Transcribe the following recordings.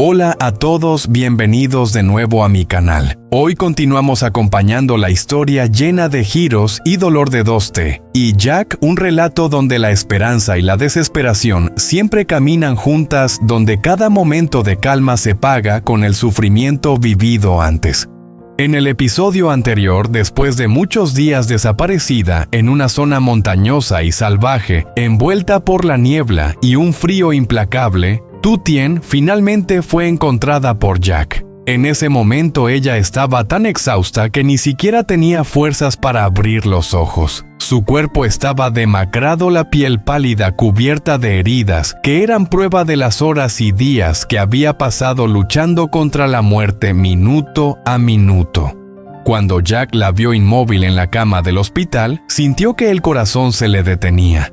Hola a todos, bienvenidos de nuevo a mi canal. Hoy continuamos acompañando la historia llena de giros y dolor de Dusty y Jack, un relato donde la esperanza y la desesperación siempre caminan juntas, donde cada momento de calma se paga con el sufrimiento vivido antes. En el episodio anterior, después de muchos días desaparecida en una zona montañosa y salvaje, envuelta por la niebla y un frío implacable, Tu Tien finalmente fue encontrada por Jack. En ese momento ella estaba tan exhausta que ni siquiera tenía fuerzas para abrir los ojos. Su cuerpo estaba demacrado, la piel pálida cubierta de heridas que eran prueba de las horas y días que había pasado luchando contra la muerte minuto a minuto. Cuando Jack la vio inmóvil en la cama del hospital, sintió que el corazón se le detenía.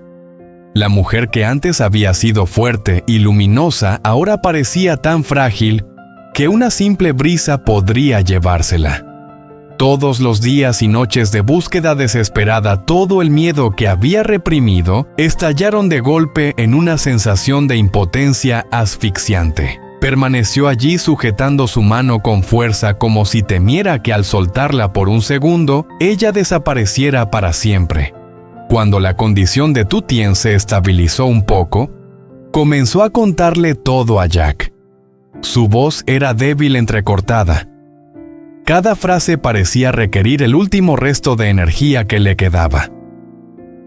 La mujer que antes había sido fuerte y luminosa ahora parecía tan frágil que una simple brisa podría llevársela. Todos los días y noches de búsqueda desesperada, todo el miedo que había reprimido, estallaron de golpe en una sensación de impotencia asfixiante. Permaneció allí sujetando su mano con fuerza como si temiera que al soltarla por un segundo, ella desapareciera para siempre. Cuando la condición de Tu Tien se estabilizó un poco, comenzó a contarle todo a Jack. Su voz era débil, entrecortada. Cada frase parecía requerir el último resto de energía que le quedaba.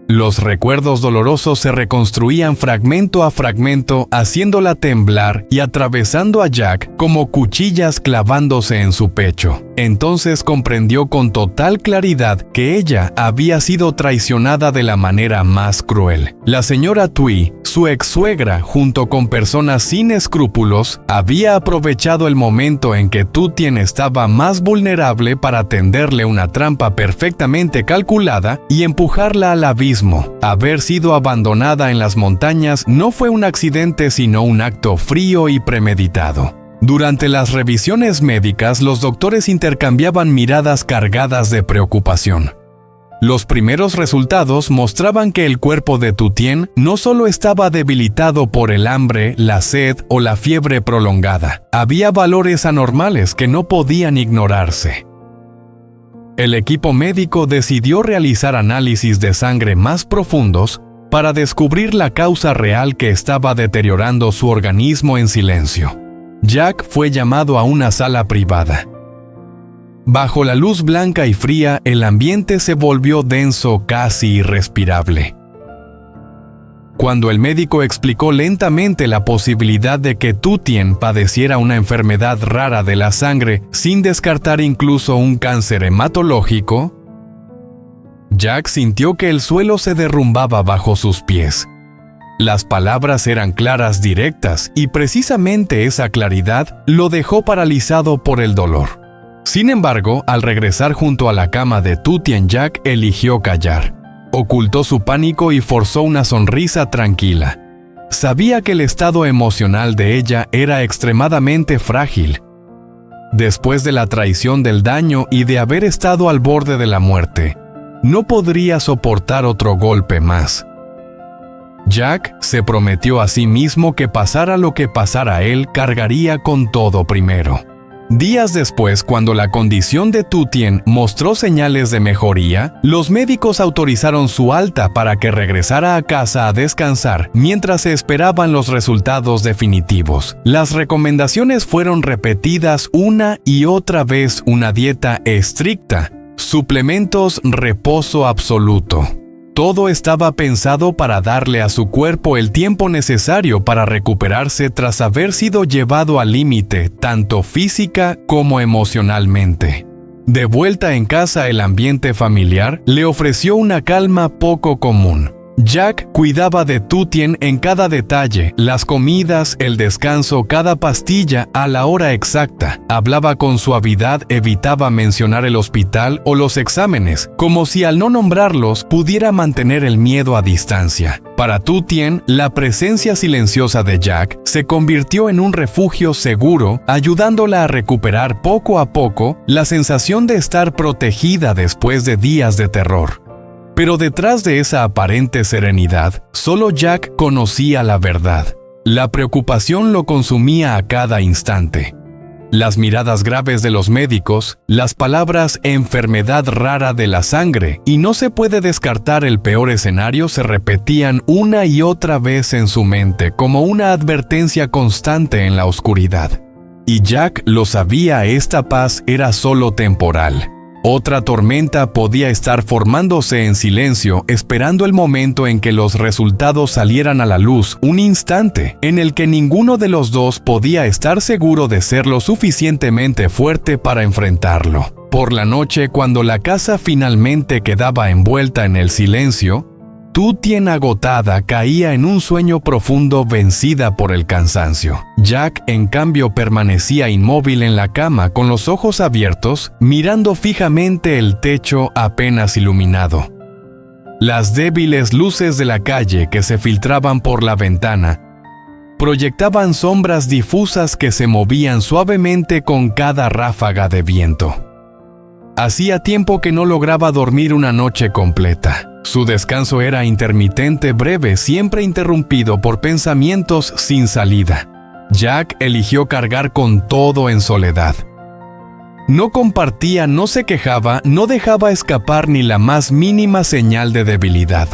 Los recuerdos dolorosos se reconstruían fragmento a fragmento, haciéndola temblar y atravesando a Jack como cuchillas clavándose en su pecho. Entonces comprendió con total claridad que ella había sido traicionada de la manera más cruel. La señora Thuy, su ex-suegra, junto con personas sin escrúpulos, había aprovechado el momento en que Tu Tien estaba más vulnerable para tenderle una trampa perfectamente calculada y empujarla al abismo. Haber sido abandonada en las montañas no fue un accidente, sino un acto frío y premeditado. Durante las revisiones médicas, los doctores intercambiaban miradas cargadas de preocupación. Los primeros resultados mostraban que el cuerpo de Tu Tien no solo estaba debilitado por el hambre, la sed o la fiebre prolongada. Había valores anormales que no podían ignorarse. El equipo médico decidió realizar análisis de sangre más profundos para descubrir la causa real que estaba deteriorando su organismo en silencio. Jack fue llamado a una sala privada. Bajo la luz blanca y fría, el ambiente se volvió denso, casi irrespirable. Cuando el médico explicó lentamente la posibilidad de que Tu Tien padeciera una enfermedad rara de la sangre, sin descartar incluso un cáncer hematológico, Jack sintió que el suelo se derrumbaba bajo sus pies. Las palabras eran claras, directas, y precisamente esa claridad lo dejó paralizado por el dolor. Sin embargo, al regresar junto a la cama de Tu Tien, Jack eligió callar. Ocultó su pánico y forzó una sonrisa tranquila. Sabía que el estado emocional de ella era extremadamente frágil. Después de la traición, del daño y de haber estado al borde de la muerte, no podría soportar otro golpe más. Jack se prometió a sí mismo que pasara lo que pasara, él cargaría con todo primero. Días después, cuando la condición de Tu Tien mostró señales de mejoría, los médicos autorizaron su alta para que regresara a casa a descansar mientras se esperaban los resultados definitivos. Las recomendaciones fueron repetidas una y otra vez: una dieta estricta, suplementos, reposo absoluto. Todo estaba pensado para darle a su cuerpo el tiempo necesario para recuperarse tras haber sido llevado al límite, tanto física como emocionalmente. De vuelta en casa, el ambiente familiar le ofreció una calma poco común. Jack cuidaba de Tu Tien en cada detalle: las comidas, el descanso, cada pastilla a la hora exacta. Hablaba con suavidad, evitaba mencionar el hospital o los exámenes, como si al no nombrarlos pudiera mantener el miedo a distancia. Para Tu Tien, la presencia silenciosa de Jack se convirtió en un refugio seguro, ayudándola a recuperar poco a poco la sensación de estar protegida después de días de terror. Pero detrás de esa aparente serenidad, solo Jack conocía la verdad. La preocupación lo consumía a cada instante. Las miradas graves de los médicos, las palabras enfermedad rara de la sangre y no se puede descartar el peor escenario se repetían una y otra vez en su mente como una advertencia constante en la oscuridad. Y Jack lo sabía, esta paz era solo temporal. Otra tormenta podía estar formándose en silencio, esperando el momento en que los resultados salieran a la luz, un instante en el que ninguno de los dos podía estar seguro de ser lo suficientemente fuerte para enfrentarlo. Por la noche, cuando la casa finalmente quedaba envuelta en el silencio, Tutien agotada caía en un sueño profundo, vencida por el cansancio. Jack, en cambio, permanecía inmóvil en la cama con los ojos abiertos, mirando fijamente el techo apenas iluminado. Las débiles luces de la calle que se filtraban por la ventana proyectaban sombras difusas que se movían suavemente con cada ráfaga de viento. Hacía tiempo que no lograba dormir una noche completa. Su descanso era intermitente, breve, siempre interrumpido por pensamientos sin salida. Jack eligió cargar con todo en soledad. No compartía, no se quejaba, no dejaba escapar ni la más mínima señal de debilidad.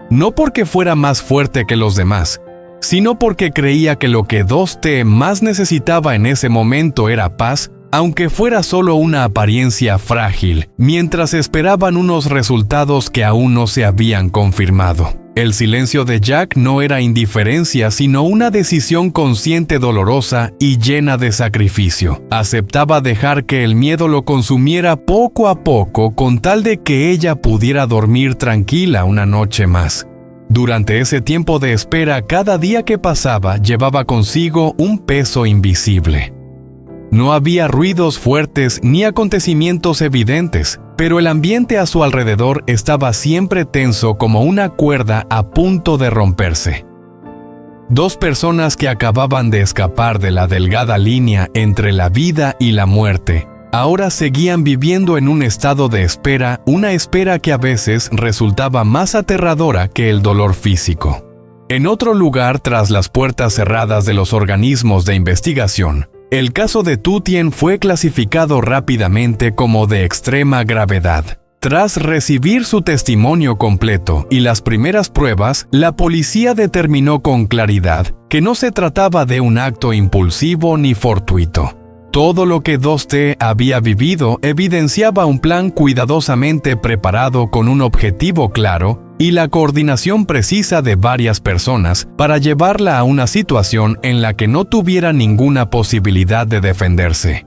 No porque fuera más fuerte que los demás, sino porque creía que lo que 2T más necesitaba en ese momento era paz, aunque fuera solo una apariencia frágil, mientras esperaban unos resultados que aún no se habían confirmado. El silencio de Jack no era indiferencia, sino una decisión consciente, dolorosa y llena de sacrificio. Aceptaba dejar que el miedo lo consumiera poco a poco con tal de que ella pudiera dormir tranquila una noche más. Durante ese tiempo de espera, cada día que pasaba llevaba consigo un peso invisible. No había ruidos fuertes ni acontecimientos evidentes, pero el ambiente a su alrededor estaba siempre tenso como una cuerda a punto de romperse. Dos personas que acababan de escapar de la delgada línea entre la vida y la muerte, ahora seguían viviendo en un estado de espera, una espera que a veces resultaba más aterradora que el dolor físico. En otro lugar, tras las puertas cerradas de los organismos de investigación, el caso de Tutien fue clasificado rápidamente como de extrema gravedad. Tras recibir su testimonio completo y las primeras pruebas, la policía determinó con claridad que no se trataba de un acto impulsivo ni fortuito. Todo lo que 2T había vivido evidenciaba un plan cuidadosamente preparado con un objetivo claro y la coordinación precisa de varias personas para llevarla a una situación en la que no tuviera ninguna posibilidad de defenderse.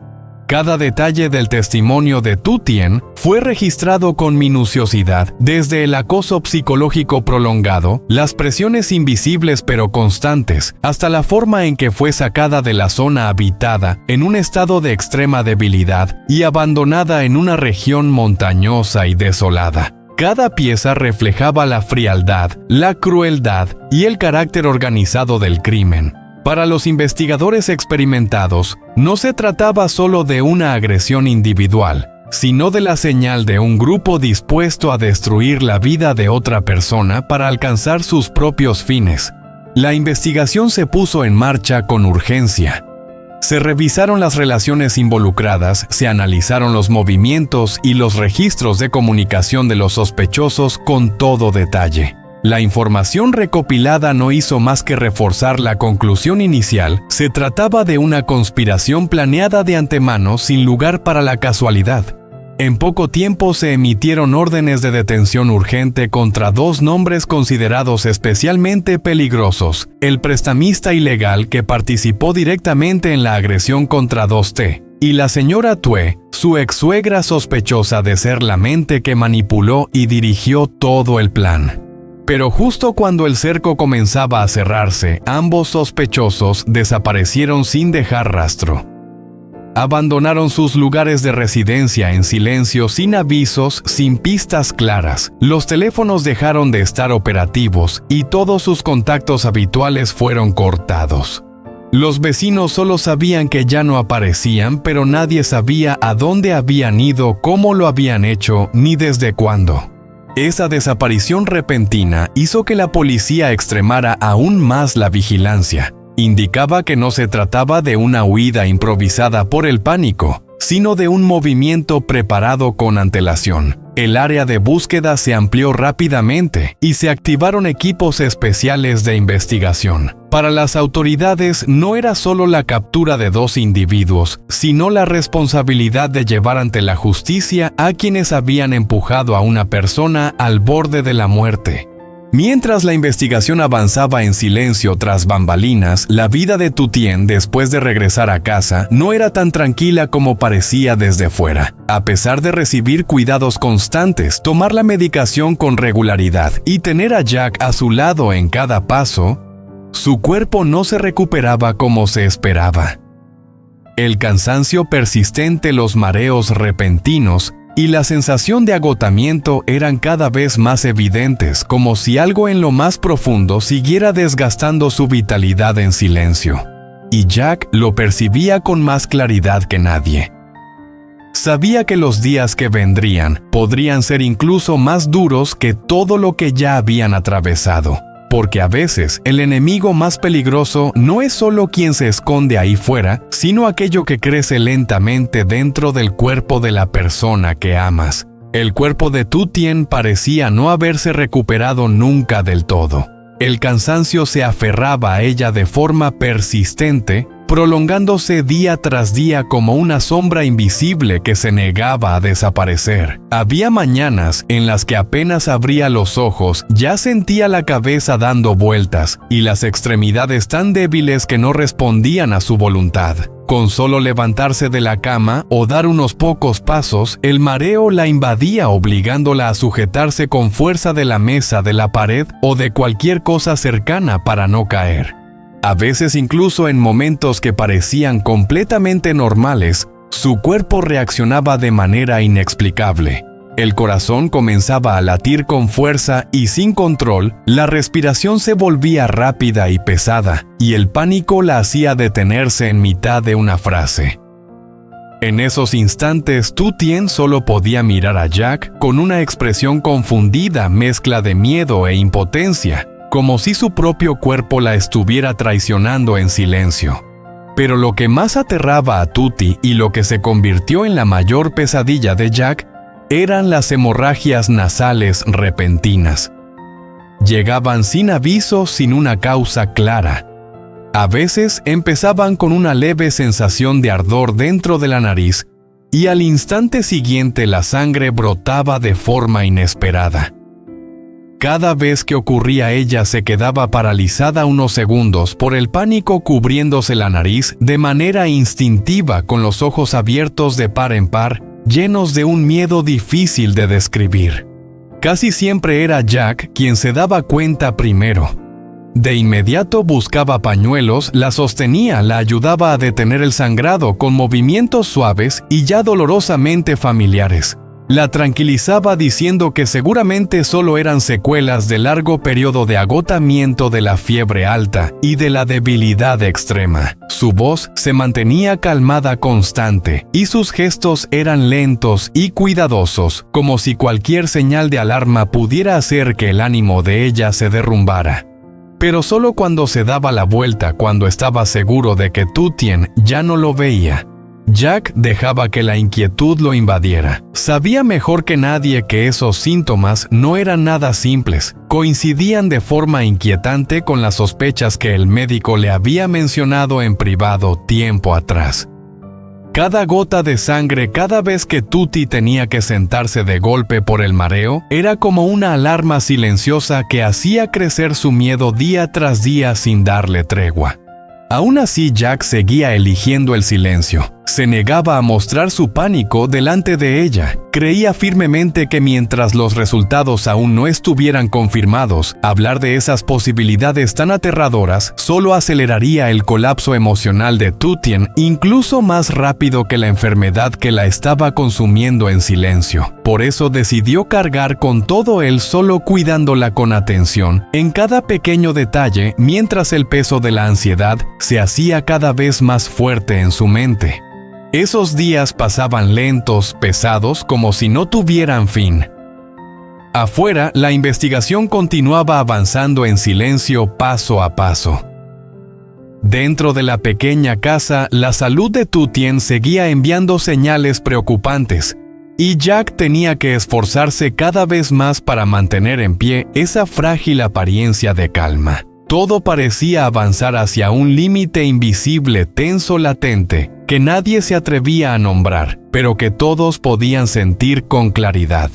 Cada detalle del testimonio de Tutien fue registrado con minuciosidad, desde el acoso psicológico prolongado, las presiones invisibles pero constantes, hasta la forma en que fue sacada de la zona habitada en un estado de extrema debilidad y abandonada en una región montañosa y desolada. Cada pieza reflejaba la frialdad, la crueldad y el carácter organizado del crimen. Para los investigadores experimentados, no se trataba solo de una agresión individual, sino de la señal de un grupo dispuesto a destruir la vida de otra persona para alcanzar sus propios fines. La investigación se puso en marcha con urgencia. Se revisaron las relaciones involucradas, se analizaron los movimientos y los registros de comunicación de los sospechosos con todo detalle. La información recopilada no hizo más que reforzar la conclusión inicial. Se trataba de una conspiración planeada de antemano sin lugar para la casualidad. En poco tiempo se emitieron órdenes de detención urgente contra dos nombres considerados especialmente peligrosos: el prestamista ilegal que participó directamente en la agresión contra 2T, y la señora Tue, su ex-suegra sospechosa de ser la mente que manipuló y dirigió todo el plan. Pero justo cuando el cerco comenzaba a cerrarse, ambos sospechosos desaparecieron sin dejar rastro. Abandonaron sus lugares de residencia en silencio, sin avisos, sin pistas claras. Los teléfonos dejaron de estar operativos y todos sus contactos habituales fueron cortados. Los vecinos solo sabían que ya no aparecían, pero nadie sabía a dónde habían ido, cómo lo habían hecho, ni desde cuándo. Esa desaparición repentina hizo que la policía extremara aún más la vigilancia. Indicaba que no se trataba de una huida improvisada por el pánico, sino de un movimiento preparado con antelación. El área de búsqueda se amplió rápidamente y se activaron equipos especiales de investigación. Para las autoridades no era solo la captura de 2 individuos, sino la responsabilidad de llevar ante la justicia a quienes habían empujado a una persona al borde de la muerte. Mientras la investigación avanzaba en silencio tras bambalinas, la vida de Tu Tien después de regresar a casa no era tan tranquila como parecía desde fuera. A pesar de recibir cuidados constantes, tomar la medicación con regularidad y tener a Jack a su lado en cada paso, su cuerpo no se recuperaba como se esperaba. El cansancio persistente, los mareos repentinos y la sensación de agotamiento eran cada vez más evidentes, como si algo en lo más profundo siguiera desgastando su vitalidad en silencio. Y Jack lo percibía con más claridad que nadie. Sabía que los días que vendrían podrían ser incluso más duros que todo lo que ya habían atravesado. Porque a veces el enemigo más peligroso no es solo quien se esconde ahí fuera, sino aquello que crece lentamente dentro del cuerpo de la persona que amas. El cuerpo de Tu Tien parecía no haberse recuperado nunca del todo. El cansancio se aferraba a ella de forma persistente, prolongándose día tras día como una sombra invisible que se negaba a desaparecer. Había mañanas en las que apenas abría los ojos, ya sentía la cabeza dando vueltas y las extremidades tan débiles que no respondían a su voluntad. Con solo levantarse de la cama o dar unos pocos pasos, el mareo la invadía obligándola a sujetarse con fuerza de la mesa, de la pared o de cualquier cosa cercana para no caer. A veces incluso en momentos que parecían completamente normales, su cuerpo reaccionaba de manera inexplicable. El corazón comenzaba a latir con fuerza y sin control, la respiración se volvía rápida y pesada, y el pánico la hacía detenerse en mitad de una frase. En esos instantes, Tu Tien solo podía mirar a Jack con una expresión confundida, mezcla de miedo e impotencia, como si su propio cuerpo la estuviera traicionando en silencio. Pero lo que más aterraba a Tuti y lo que se convirtió en la mayor pesadilla de Jack eran las hemorragias nasales repentinas. Llegaban sin aviso, sin una causa clara. A veces empezaban con una leve sensación de ardor dentro de la nariz y al instante siguiente la sangre brotaba de forma inesperada. Cada vez que ocurría ella se quedaba paralizada unos segundos por el pánico cubriéndose la nariz de manera instintiva con los ojos abiertos de par en par, llenos de un miedo difícil de describir. Casi siempre era Jack quien se daba cuenta primero. De inmediato buscaba pañuelos, la sostenía, la ayudaba a detener el sangrado con movimientos suaves y ya dolorosamente familiares. La tranquilizaba diciendo que seguramente solo eran secuelas de largo periodo de agotamiento de la fiebre alta y de la debilidad extrema. Su voz se mantenía calmada constante y sus gestos eran lentos y cuidadosos, como si cualquier señal de alarma pudiera hacer que el ánimo de ella se derrumbara. Pero solo cuando se daba la vuelta, cuando estaba seguro de que Tu Tien ya no lo veía, Jack dejaba que la inquietud lo invadiera. Sabía mejor que nadie que esos síntomas no eran nada simples. Coincidían de forma inquietante con las sospechas que el médico le había mencionado en privado tiempo atrás. Cada gota de sangre cada vez que Tuti tenía que sentarse de golpe por el mareo era como una alarma silenciosa que hacía crecer su miedo día tras día sin darle tregua. Aún así, Jack seguía eligiendo el silencio. Se negaba a mostrar su pánico delante de ella. Creía firmemente que mientras los resultados aún no estuvieran confirmados, hablar de esas posibilidades tan aterradoras solo aceleraría el colapso emocional de Tu Tien, incluso más rápido que la enfermedad que la estaba consumiendo en silencio. Por eso decidió cargar con todo él solo cuidándola con atención en cada pequeño detalle, mientras el peso de la ansiedad se hacía cada vez más fuerte en su mente. Esos días pasaban lentos, pesados, como si no tuvieran fin. Afuera, la investigación continuaba avanzando en silencio paso a paso. Dentro de la pequeña casa, la salud de Tu Tien seguía enviando señales preocupantes, y Jack tenía que esforzarse cada vez más para mantener en pie esa frágil apariencia de calma. Todo parecía avanzar hacia un límite invisible, tenso, latente, que nadie se atrevía a nombrar, pero que todos podían sentir con claridad.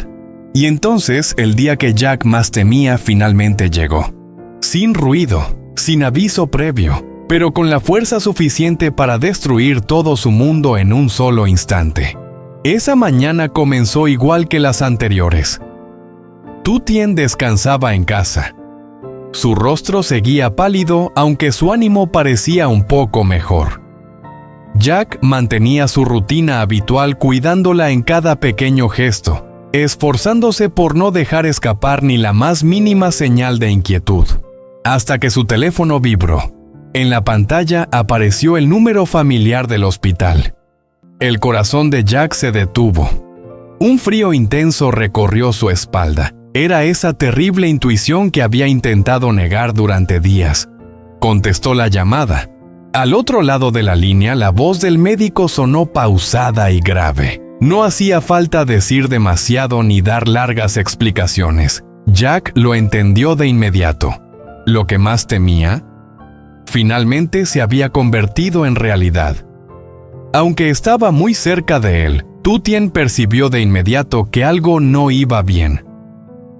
Y entonces, el día que Jack más temía finalmente llegó. Sin ruido, sin aviso previo, pero con la fuerza suficiente para destruir todo su mundo en un solo instante. Esa mañana comenzó igual que las anteriores. Tu Tien descansaba en casa. Su rostro seguía pálido, aunque su ánimo parecía un poco mejor. Jack mantenía su rutina habitual cuidándola en cada pequeño gesto, esforzándose por no dejar escapar ni la más mínima señal de inquietud. Hasta que su teléfono vibró. En la pantalla apareció el número familiar del hospital. El corazón de Jack se detuvo. Un frío intenso recorrió su espalda. Era esa terrible intuición que había intentado negar durante días. Contestó la llamada. Al otro lado de la línea, la voz del médico sonó pausada y grave. No hacía falta decir demasiado ni dar largas explicaciones. Jack lo entendió de inmediato. Lo que más temía, finalmente se había convertido en realidad. Aunque estaba muy cerca de él, Tu Tien percibió de inmediato que algo no iba bien.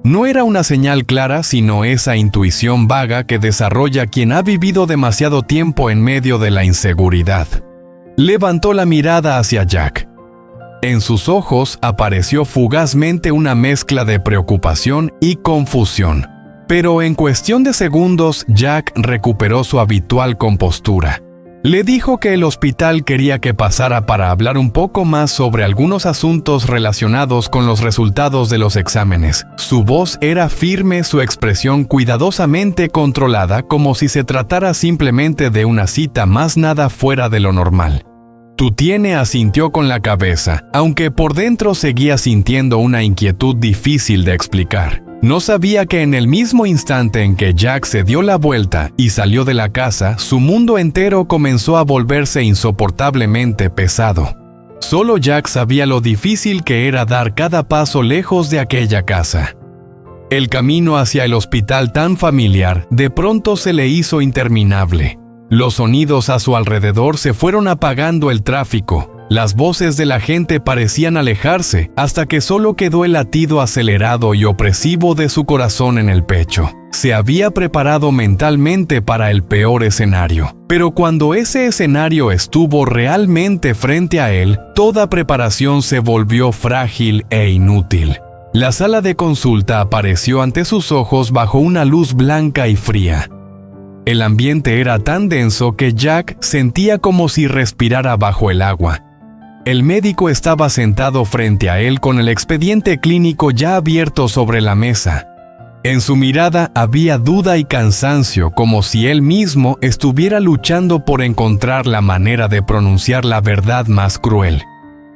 No era una señal clara, sino esa intuición vaga que desarrolla quien ha vivido demasiado tiempo en medio de la inseguridad. Levantó la mirada hacia Jack. En sus ojos apareció fugazmente una mezcla de preocupación y confusión. Pero en cuestión de segundos, Jack recuperó su habitual compostura. Le dijo que el hospital quería que pasara para hablar un poco más sobre algunos asuntos relacionados con los resultados de los exámenes. Su voz era firme, su expresión cuidadosamente controlada, como si se tratara simplemente de una cita, más nada fuera de lo normal. Tu Tien asintió con la cabeza, aunque por dentro seguía sintiendo una inquietud difícil de explicar. No sabía que en el mismo instante en que Jack se dio la vuelta y salió de la casa, su mundo entero comenzó a volverse insoportablemente pesado. Solo Jack sabía lo difícil que era dar cada paso lejos de aquella casa. El camino hacia el hospital tan familiar de pronto se le hizo interminable. Los sonidos a su alrededor se fueron apagando, el tráfico. Las voces de la gente parecían alejarse hasta que solo quedó el latido acelerado y opresivo de su corazón en el pecho. Se había preparado mentalmente para el peor escenario, pero cuando ese escenario estuvo realmente frente a él, toda preparación se volvió frágil e inútil. La sala de consulta apareció ante sus ojos bajo una luz blanca y fría. El ambiente era tan denso que Jack sentía como si respirara bajo el agua. El médico estaba sentado frente a él con el expediente clínico ya abierto sobre la mesa. En su mirada había duda y cansancio, como si él mismo estuviera luchando por encontrar la manera de pronunciar la verdad más cruel.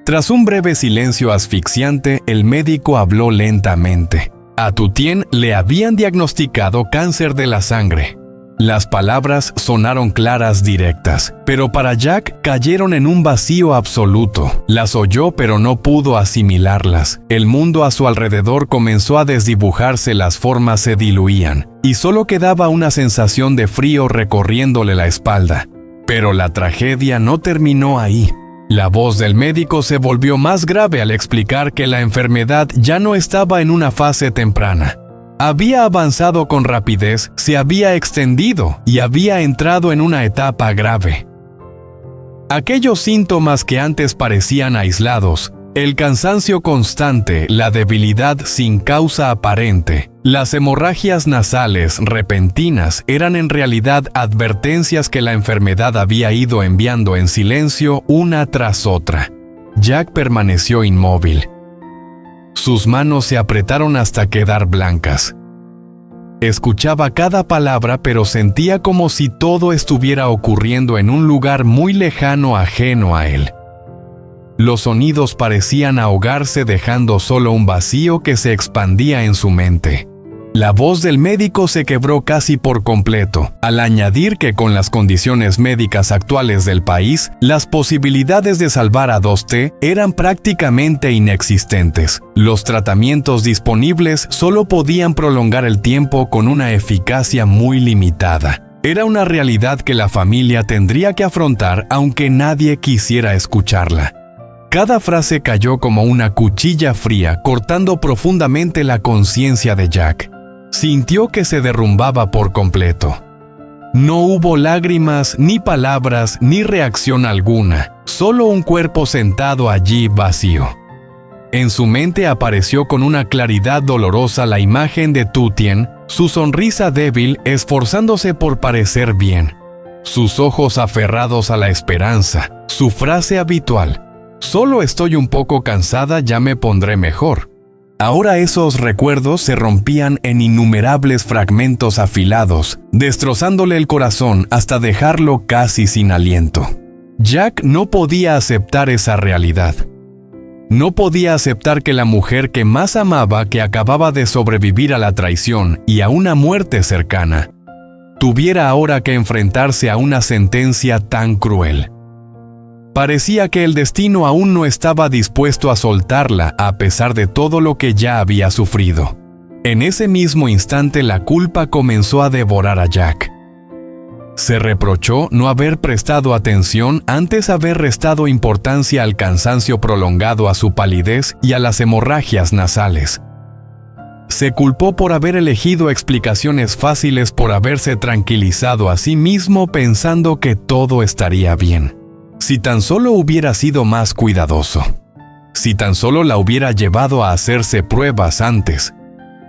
Tras un breve silencio asfixiante, el médico habló lentamente. A Tu Tien le habían diagnosticado cáncer de la sangre. Las palabras sonaron claras, directas, pero para Jack cayeron en un vacío absoluto. Las oyó, pero no pudo asimilarlas. El mundo a su alrededor comenzó a desdibujarse, las formas se diluían, y solo quedaba una sensación de frío recorriéndole la espalda. Pero la tragedia no terminó ahí. La voz del médico se volvió más grave al explicar que la enfermedad ya no estaba en una fase temprana. Había avanzado con rapidez, se había extendido y había entrado en una etapa grave. Aquellos síntomas que antes parecían aislados, el cansancio constante, la debilidad sin causa aparente, las hemorragias nasales repentinas, eran en realidad advertencias que la enfermedad había ido enviando en silencio una tras otra. Jack permaneció inmóvil. Sus manos se apretaron hasta quedar blancas. Escuchaba cada palabra, pero sentía como si todo estuviera ocurriendo en un lugar muy lejano, ajeno a él. Los sonidos parecían ahogarse, dejando solo un vacío que se expandía en su mente. La voz del médico se quebró casi por completo, al añadir que con las condiciones médicas actuales del país, las posibilidades de salvar a 2T eran prácticamente inexistentes. Los tratamientos disponibles solo podían prolongar el tiempo con una eficacia muy limitada. Era una realidad que la familia tendría que afrontar aunque nadie quisiera escucharla. Cada frase cayó como una cuchilla fría, cortando profundamente la conciencia de Jack. Sintió que se derrumbaba por completo. No hubo lágrimas, ni palabras, ni reacción alguna, solo un cuerpo sentado allí vacío. En su mente apareció con una claridad dolorosa la imagen de Tu Tien, su sonrisa débil esforzándose por parecer bien, sus ojos aferrados a la esperanza, su frase habitual: «Solo estoy un poco cansada, ya me pondré mejor». Ahora esos recuerdos se rompían en innumerables fragmentos afilados, destrozándole el corazón hasta dejarlo casi sin aliento. Jack no podía aceptar esa realidad. No podía aceptar que la mujer que más amaba, que acababa de sobrevivir a la traición y a una muerte cercana, tuviera ahora que enfrentarse a una sentencia tan cruel. Parecía que el destino aún no estaba dispuesto a soltarla a pesar de todo lo que ya había sufrido. En ese mismo instante la culpa comenzó a devorar a Jack. Se reprochó no haber prestado atención, antes haber restado importancia al cansancio prolongado, a su palidez y a las hemorragias nasales. Se culpó por haber elegido explicaciones fáciles, por haberse tranquilizado a sí mismo pensando que todo estaría bien. Si tan solo hubiera sido más cuidadoso. Si tan solo la hubiera llevado a hacerse pruebas antes.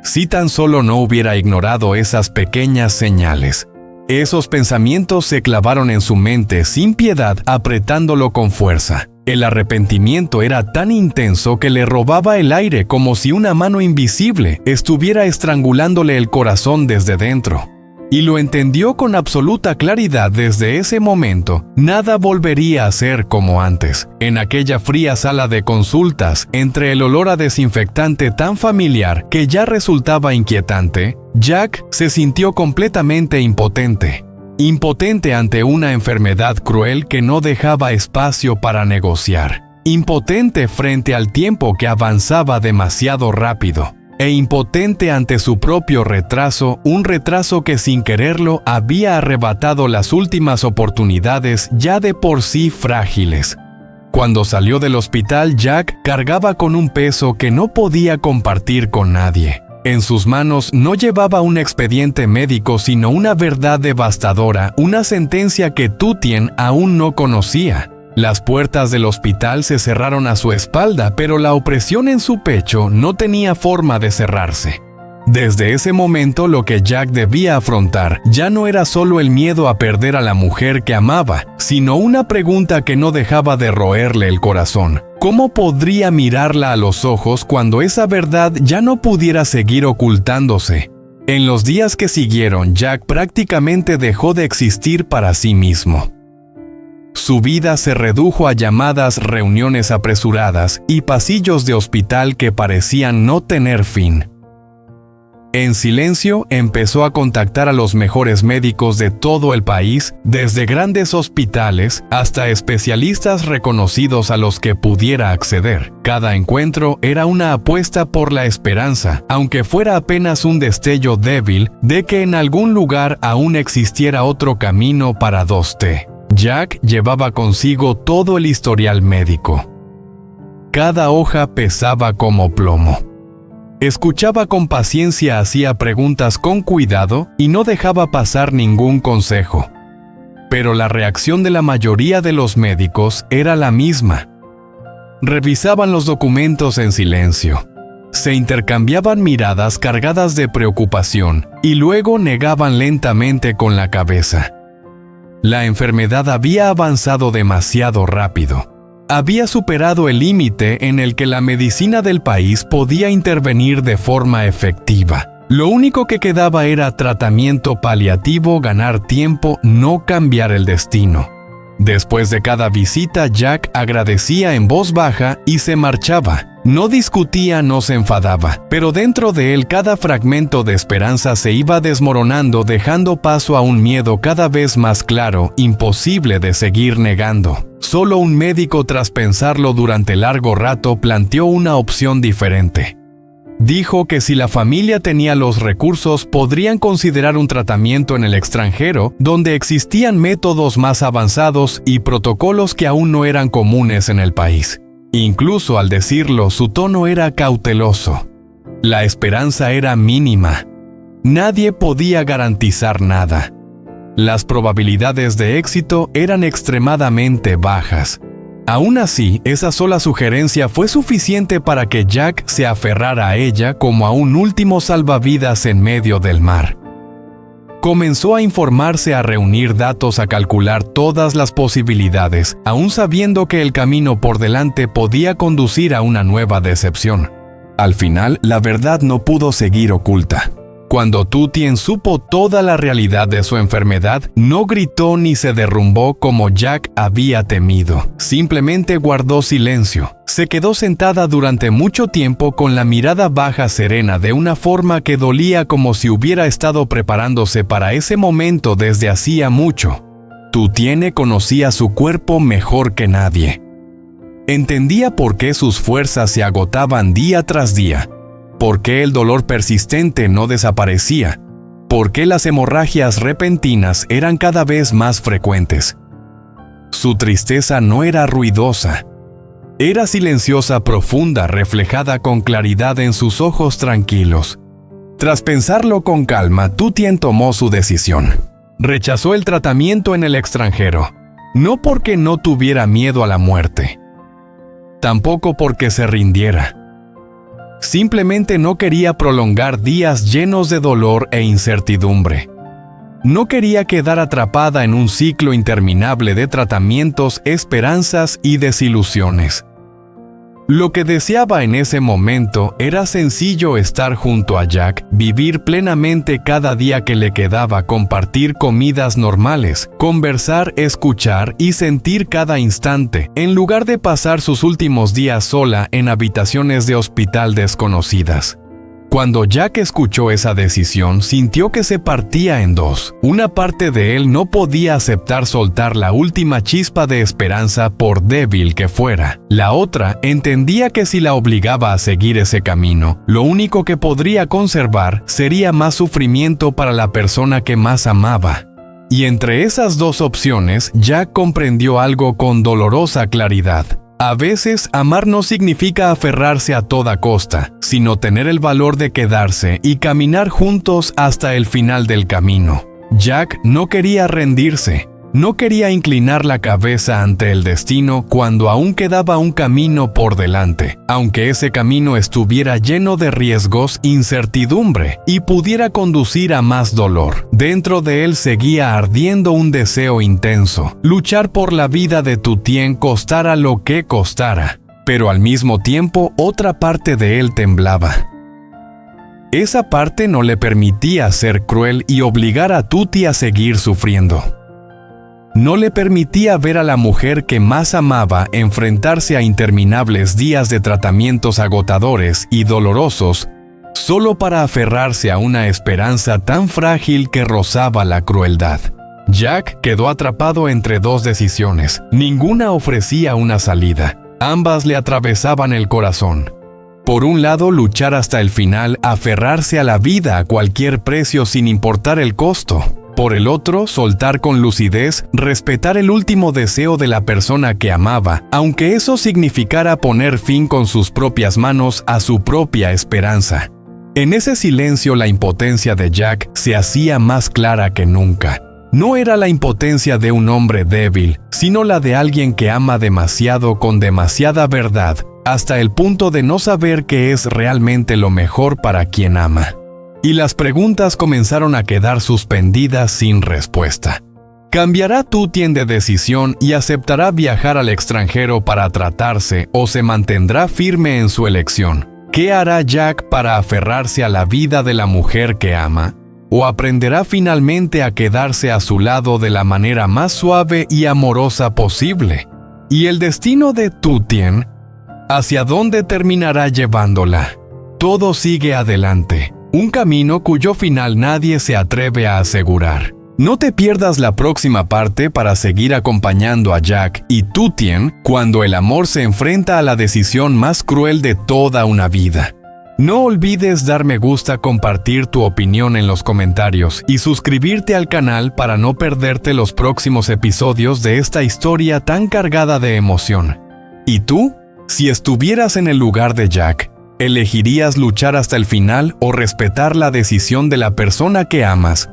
Si tan solo no hubiera ignorado esas pequeñas señales. Esos pensamientos se clavaron en su mente sin piedad, apretándolo con fuerza. El arrepentimiento era tan intenso que le robaba el aire, como si una mano invisible estuviera estrangulándole el corazón desde dentro. Y lo entendió con absoluta claridad desde ese momento. Nada volvería a ser como antes. En aquella fría sala de consultas, entre el olor a desinfectante tan familiar que ya resultaba inquietante, Jack se sintió completamente impotente. Impotente ante una enfermedad cruel que no dejaba espacio para negociar. Impotente frente al tiempo que avanzaba demasiado rápido. E impotente ante su propio retraso, un retraso que sin quererlo había arrebatado las últimas oportunidades ya de por sí frágiles. Cuando salió del hospital, Jack cargaba con un peso que no podía compartir con nadie. En sus manos no llevaba un expediente médico, sino una verdad devastadora, una sentencia que Tu Tien aún no conocía. Las puertas del hospital se cerraron a su espalda, pero la opresión en su pecho no tenía forma de cerrarse. Desde ese momento, lo que Jack debía afrontar ya no era solo el miedo a perder a la mujer que amaba, sino una pregunta que no dejaba de roerle el corazón. ¿Cómo podría mirarla a los ojos cuando esa verdad ya no pudiera seguir ocultándose? En los días que siguieron, Jack prácticamente dejó de existir para sí mismo. Su vida se redujo a llamadas, reuniones apresuradas y pasillos de hospital que parecían no tener fin. En silencio, empezó a contactar a los mejores médicos de todo el país, desde grandes hospitales hasta especialistas reconocidos a los que pudiera acceder. Cada encuentro era una apuesta por la esperanza, aunque fuera apenas un destello débil de que en algún lugar aún existiera otro camino para 2T. Jack llevaba consigo todo el historial médico. Cada hoja pesaba como plomo. Escuchaba con paciencia, hacía preguntas con cuidado y no dejaba pasar ningún consejo. Pero la reacción de la mayoría de los médicos era la misma. Revisaban los documentos en silencio. Se intercambiaban miradas cargadas de preocupación y luego negaban lentamente con la cabeza. La enfermedad había avanzado demasiado rápido. Había superado el límite en el que la medicina del país podía intervenir de forma efectiva. Lo único que quedaba era tratamiento paliativo, ganar tiempo, no cambiar el destino. Después de cada visita, Jack agradecía en voz baja y se marchaba. No discutía, no se enfadaba, pero dentro de él cada fragmento de esperanza se iba desmoronando, dejando paso a un miedo cada vez más claro, imposible de seguir negando. Solo un médico, tras pensarlo durante largo rato, planteó una opción diferente. Dijo que si la familia tenía los recursos, podrían considerar un tratamiento en el extranjero, donde existían métodos más avanzados y protocolos que aún no eran comunes en el país. Incluso al decirlo, su tono era cauteloso. La esperanza era mínima. Nadie podía garantizar nada. Las probabilidades de éxito eran extremadamente bajas. Aún así, esa sola sugerencia fue suficiente para que Jack se aferrara a ella como a un último salvavidas en medio del mar. Comenzó a informarse, a reunir datos, a calcular todas las posibilidades, aún sabiendo que el camino por delante podía conducir a una nueva decepción. Al final, la verdad no pudo seguir oculta. Cuando Tutien supo toda la realidad de su enfermedad, no gritó ni se derrumbó como Jack había temido. Simplemente guardó silencio. Se quedó sentada durante mucho tiempo con la mirada baja, serena, de una forma que dolía, como si hubiera estado preparándose para ese momento desde hacía mucho. Tutien conocía su cuerpo mejor que nadie. Entendía por qué sus fuerzas se agotaban día tras día. ¿Por qué el dolor persistente no desaparecía? ¿Por qué las hemorragias repentinas eran cada vez más frecuentes? Su tristeza no era ruidosa. Era silenciosa, profunda, reflejada con claridad en sus ojos tranquilos. Tras pensarlo con calma, Tutien tomó su decisión. Rechazó el tratamiento en el extranjero, no porque no tuviera miedo a la muerte, tampoco porque se rindiera. Simplemente no quería prolongar días llenos de dolor e incertidumbre. No quería quedar atrapada en un ciclo interminable de tratamientos, esperanzas y desilusiones. Lo que deseaba en ese momento era sencillo: estar junto a Jack, vivir plenamente cada día que le quedaba, compartir comidas normales, conversar, escuchar y sentir cada instante, en lugar de pasar sus últimos días sola en habitaciones de hospital desconocidas. Cuando Jack escuchó esa decisión, sintió que se partía en dos. Una parte de él no podía aceptar soltar la última chispa de esperanza, por débil que fuera. La otra entendía que si la obligaba a seguir ese camino, lo único que podría conservar sería más sufrimiento para la persona que más amaba. Y entre esas dos opciones, Jack comprendió algo con dolorosa claridad. A veces, amar no significa aferrarse a toda costa, sino tener el valor de quedarse y caminar juntos hasta el final del camino. Jack no quería rendirse, no quería inclinar la cabeza ante el destino cuando aún quedaba un camino por delante, aunque ese camino estuviera lleno de riesgos, incertidumbre y pudiera conducir a más dolor. Dentro de él seguía ardiendo un deseo intenso: luchar por la vida de Tutien, costara lo que costara. Pero al mismo tiempo, otra parte de él temblaba. Esa parte no le permitía ser cruel y obligar a Tuti a seguir sufriendo. No le permitía ver a la mujer que más amaba enfrentarse a interminables días de tratamientos agotadores y dolorosos, solo para aferrarse a una esperanza tan frágil que rozaba la crueldad. Jack quedó atrapado entre dos decisiones. Ninguna ofrecía una salida. Ambas le atravesaban el corazón. Por un lado, luchar hasta el final, aferrarse a la vida a cualquier precio sin importar el costo. Por el otro, soltar con lucidez, respetar el último deseo de la persona que amaba, aunque eso significara poner fin con sus propias manos a su propia esperanza. En ese silencio, la impotencia de Jack se hacía más clara que nunca. No era la impotencia de un hombre débil, sino la de alguien que ama demasiado, con demasiada verdad, hasta el punto de no saber qué es realmente lo mejor para quien ama. Y las preguntas comenzaron a quedar suspendidas sin respuesta. ¿Cambiará Tutien de decisión y aceptará viajar al extranjero para tratarse, o se mantendrá firme en su elección? ¿Qué hará Jack para aferrarse a la vida de la mujer que ama? ¿O aprenderá finalmente a quedarse a su lado de la manera más suave y amorosa posible? ¿Y el destino de Tu Tien? ¿Hacia dónde terminará llevándola? Todo sigue adelante, un camino cuyo final nadie se atreve a asegurar. No te pierdas la próxima parte para seguir acompañando a Jack y Tu Tien cuando el amor se enfrenta a la decisión más cruel de toda una vida. No olvides dar me gusta, compartir tu opinión en los comentarios y suscribirte al canal para no perderte los próximos episodios de esta historia tan cargada de emoción. ¿Y tú? Si estuvieras en el lugar de Jack, ¿elegirías luchar hasta el final o respetar la decisión de la persona que amas?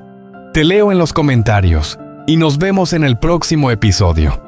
Te leo en los comentarios y nos vemos en el próximo episodio.